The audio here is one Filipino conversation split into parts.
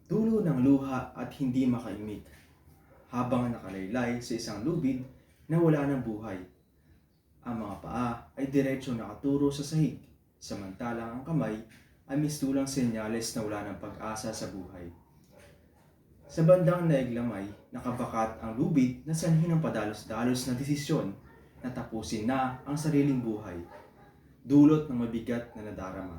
Dulo ng luha at hindi makaimik, habang nakalaylay sa isang lubid na wala ng buhay. Ang mga paa ay diretso nakaturo sa sahig, samantalang ang kamay ay mistulang senyales na wala ng pag-asa sa buhay. Sa bandang naiglamay, nakabakat ang lubid na sanhi ng padalos-dalos na desisyon na tapusin na ang sariling buhay, dulot ng mabigat na nadarama.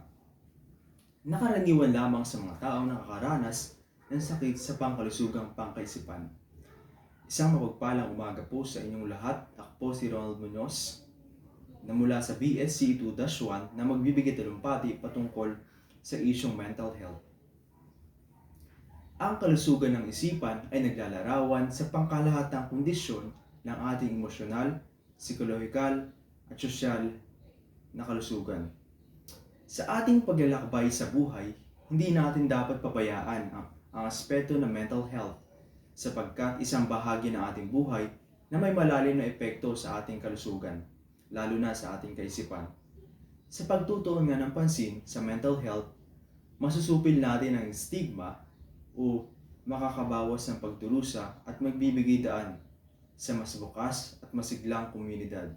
Nakaraniwan lamang sa mga taong nakakaranas ng sakit sa pangkalusugang pangkaisipan. Isang mapagpalang umaga po sa inyong lahat. Ako po si Ronald Munoz na mula sa BSC 2-1 na magbibigay talumpati patungkol sa isyong mental health. Ang kalusugan ng isipan ay naglalarawan sa pangkalahatang kondisyon ng ating emosyonal, psikolohikal at sosyal na kalusugan. Sa ating paglalakbay sa buhay, hindi natin dapat pabayaan ang aspeto ng mental health sapagkat isang bahagi ng ating buhay na may malalim na epekto sa ating kalusugan, lalo na sa ating kaisipan. Sa pagtutuon nga ng pansin sa mental health, masusupil natin ang stigma o makakabawas ng pagdurusa at magbibigay daan sa mas bukas at masiglang komunidad.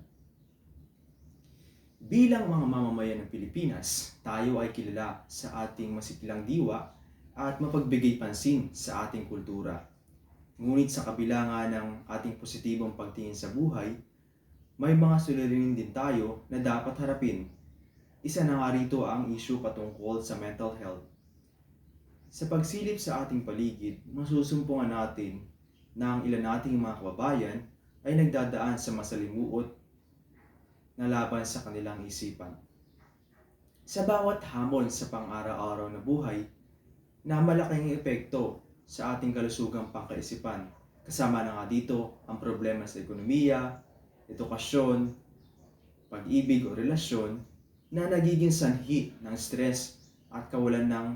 Bilang mga mamamayan ng Pilipinas, tayo ay kilala sa ating masiglang diwa at mapagbigay pansin sa ating kultura. Ngunit sa kabila nga ng ating positibong pagtingin sa buhay, may mga suliranin din tayo na dapat harapin. Isa na nga rito ang issue patungkol sa mental health. Sa pagsilip sa ating paligid, masusumpungan natin na ang ilan nating mga kababayan ay nagdadaan sa masalimuot na laban sa kanilang isipan. Sa bawat hamon sa pang-araw-araw na buhay, na malaking epekto sa ating kalusugang pangkaisipan. Kasama na nga dito ang problema sa ekonomiya, edukasyon, pag-ibig o relasyon na nagiging sanhi ng stress at kawalan ng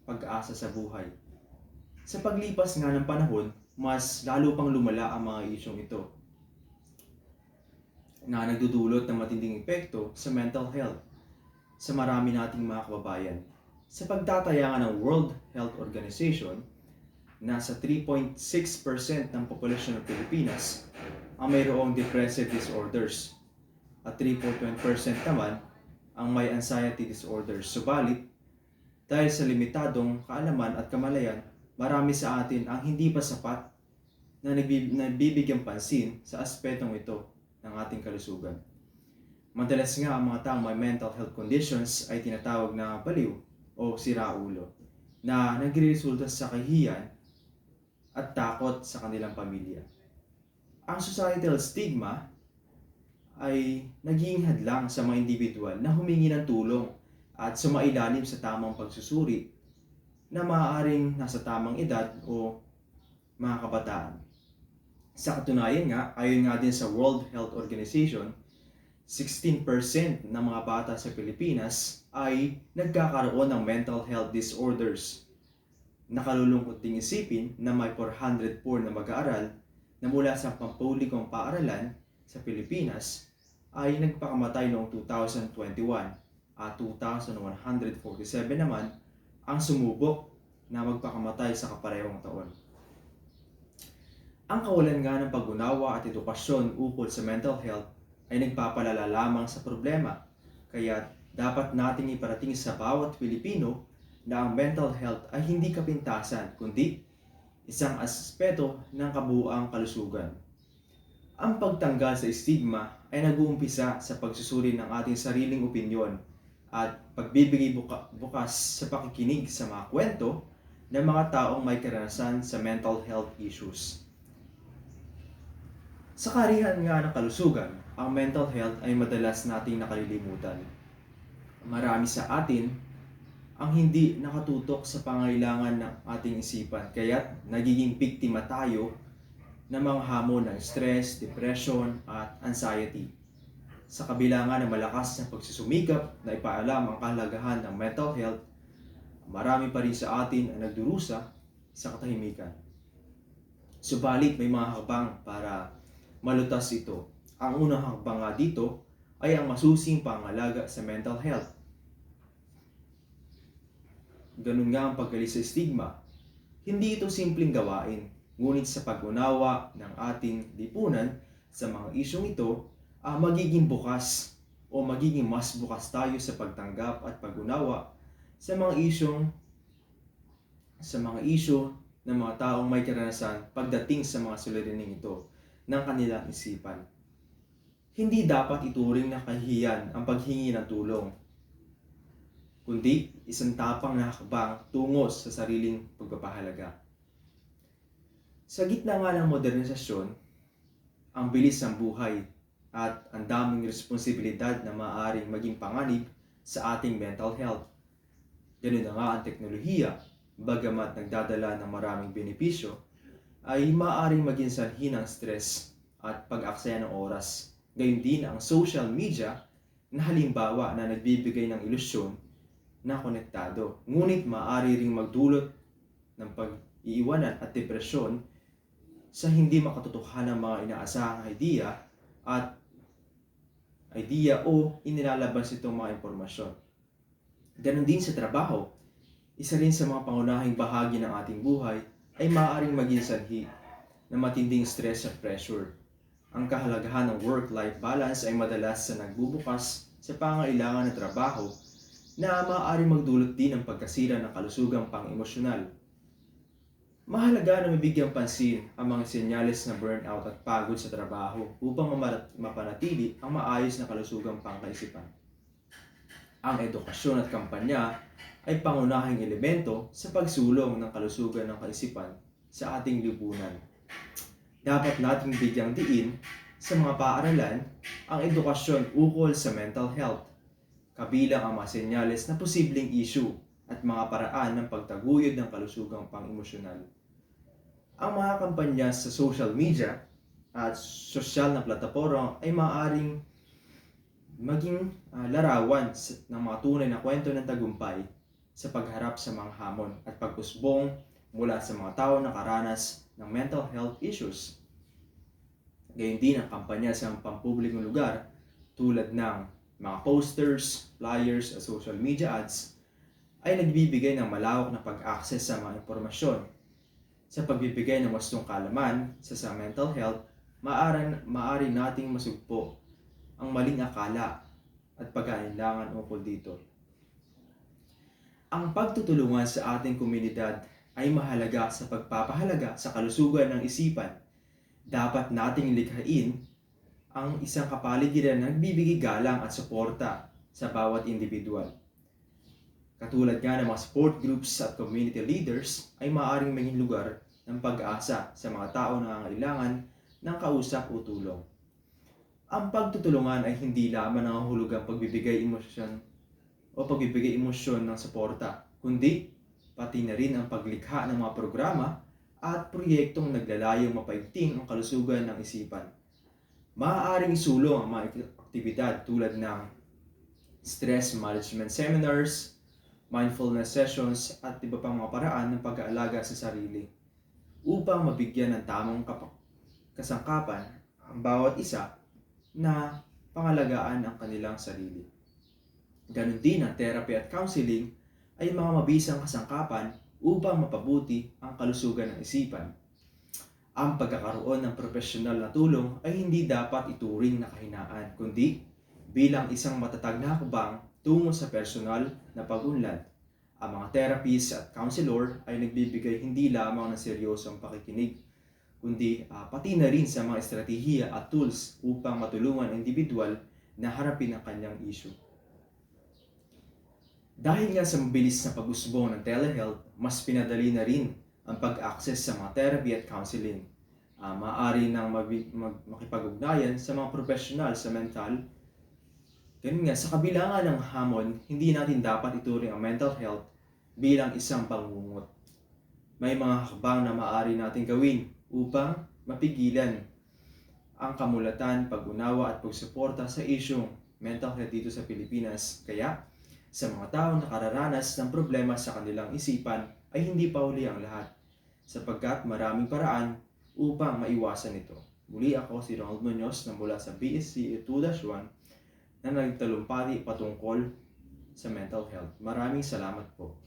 pag-asa sa buhay. Sa paglipas nga ng panahon, mas lalo pang lumala ang mga isyong ito na nagdudulot ng matinding epekto sa mental health sa marami nating mga kababayan. Sa pagtataya nga ng World Health Organization, nasa 3.6% ng populasyon ng Pilipinas ang mayroong depressive disorders at 3.1% naman ang may anxiety disorders. Subalit, dahil sa limitadong kaalaman at kamalayan, marami sa atin ang hindi pa sapat na nagbibigyan pansin sa aspetong ito ng ating kalusugan. Madalas nga ang mga taong may mental health conditions ay tinatawag na baliw o siraulo na nagre-resulta sa kahihiyan at takot sa kanilang pamilya. Ang societal stigma ay naging hadlang sa mga individual na humingi ng tulong at sumailalim sa tamang pagsusuri na maaaring nasa tamang edad o mga kabataan. Sa katunayan nga, ayon nga din sa World Health Organization, 16% ng mga bata sa Pilipinas ay nagkakaroon ng mental health disorders. Nakalulungkot ding isipin na may 404 na mag-aaral na mula sa pampublikong paaralan sa Pilipinas ay nagpakamatay noong 2021 at 2,147 naman ang sumubok na magpakamatay sa kaparehong taon. Ang kawalan nga ng pag-unawa at edukasyon ukol sa mental health ay nagpapalala lamang sa problema, kaya dapat nating iparating sa bawat Pilipino na ang mental health ay hindi kapintasan kundi isang aspeto ng kabuuang kalusugan. Ang pagtanggal sa stigma ay nag-uumpisa sa pagsusuri ng ating sariling opinyon at pagbibigay bukas sa pakikinig sa mga kwento ng mga taong may karanasan sa mental health issues. Sa karihan nga ng kalusugan, ang mental health ay madalas nating nakalilimutan. Marami sa atin ang hindi nakatutok sa pangailangan ng ating isipan, kaya't nagiging biktima tayo ng mga hamon ng stress, depression at anxiety. Sa kabila nga ng malakas na pagsusumikap na ipaalam ang kahalagahan ng mental health, marami pa rin sa atin ang nagdurusa sa katahimikan. Subalit may mga hakbang para malutas ito. Ang unang hakbang nga dito ay ang masusing pangalaga sa mental health. Ganun nga ang paggalis sa stigma. Hindi ito simpleng gawain, ngunit sa pag-unawa ng ating lipunan sa mga isyong ito, magiging bukas o magiging mas bukas tayo sa pagtanggap at pag-unawa sa mga isyu ng mga taong may karanasan pagdating sa mga suliraning ito ng kanilang isipan. Hindi dapat ituring na kahihiyan ang paghingi ng tulong, kundi isang tapang na hakbang tungo sa sariling pagpapahalaga. Sa gitna nga ng modernisasyon, ang bilis ng buhay at ang daming responsibilidad na maaaring maging panganib sa ating mental health. Ganun na nga ang teknolohiya, bagamat nagdadala ng maraming benepisyo, ay maaaring maging sanhi ng stress at pag-aksaya ng oras. Gayun din ang social media na halimbawa na nagbibigay ng ilusyon na konektado. Ngunit maaari ring magdulot ng pag-iiwanan at depresyon sa hindi makatotohanan ng mga inaasahang idea o inilalabas itong mga impormasyon. Ganon din sa trabaho, isa rin sa mga pangunahing bahagi ng ating buhay ay maaaring maging sanhi ng matinding stress at pressure. Ang kahalagahan ng work-life balance ay madalas na nagbubukas sa pangailangan ng trabaho na maaaring magdulot din ng pagkasira ng kalusugang pang-emosyonal. Mahalaga na mabigyang pansin ang mga senyales ng burnout at pagod sa trabaho upang mapanatili ang maayos na kalusugang pangkaisipan. Ang edukasyon at kampanya ay pangunahing elemento sa pagsulong ng kalusugan ng kaisipan sa ating lipunan. Dapat nating bigyang diin sa mga paaralan ang edukasyon ukol sa mental health, kabilang ang mga senyales na posibleng issue at mga paraan ng pagtaguyod ng kalusugang pang-emosyonal. Ang mga kampanya sa social media at sosyal na plataporma ay maaaring maging larawan ng mga tunay na kwento ng tagumpay sa pagharap sa mga hamon at pag-usbong mula sa mga tao na nakaranas ng mental health issues. Gayun din ang kampanya sa pampublikong lugar tulad ng mga posters, flyers at social media ads ay nagbibigay ng malawak na pag-access sa mga impormasyon. Sa pagbibigay ng wastong kaalaman sa mental health, maaari nating masugpo ang maling akala at pag-aalinlangan ukol dito. Ang pagtutulungan sa ating komunidad ay mahalaga sa pagpapahalaga sa kalusugan ng isipan. Dapat nating likhain ang isang kapaligiran na nagbibigay galang at suporta sa bawat individual. Katulad nga ng mga support groups at community leaders ay maaaring maging lugar ng pag-asa sa mga tao na nangangailangan ng kausap o tulong. Ang pagtutulungan ay hindi lamang nangahulugang pagbibigay emosyon ng suporta, kundi pati na rin ang paglikha ng mga programa at proyektong naglalayong mapaigting ang kalusugan ng isipan. Maaaring isulong ang mga aktibidad tulad ng stress management seminars, mindfulness sessions at iba pang mga paraan ng pag-aalaga sa sarili upang mabigyan ng tamang kasangkapan ang bawat isa na pangalagaan ang kanilang sarili. Ganon din ang therapy at counseling ay mga mabisang kasangkapan upang mapabuti ang kalusugan ng isipan. Ang pagkakaroon ng profesional na tulong ay hindi dapat ituring na kahinaan, kundi bilang isang matatag na hakbang tungo sa personal na pag-unlad. Ang mga therapists at counselor ay nagbibigay hindi lamang ng seryosong pakikinig, kundi pati na rin sa mga estratehiya at tools upang matulungan ang individual na harapin ang kanyang issue. Dahil nga sa mabilis na pag-usbong ng telehealth, mas pinadali na rin ang pag-access sa mga therapy at counseling. Maaari nang makipag-ugnayan sa mga profesional sa mental. Ganun nga, sa kabila nga ng hamon, hindi natin dapat ituring ang mental health bilang isang pangungut. May mga hakbang na maaari natin gawin upang mapigilan ang kamulatan, pag-unawa at pagsuporta sa isyong mental health dito sa Pilipinas. Kaya, sa mga taong nakararanas ng problema sa kanilang isipan ay hindi pa huli ang lahat, sapagkat maraming paraan upang maiwasan ito. Muli ako si Ronald Munoz na mula sa BSC 2-1 na nagtalumpati patungkol sa mental health. Maraming salamat po.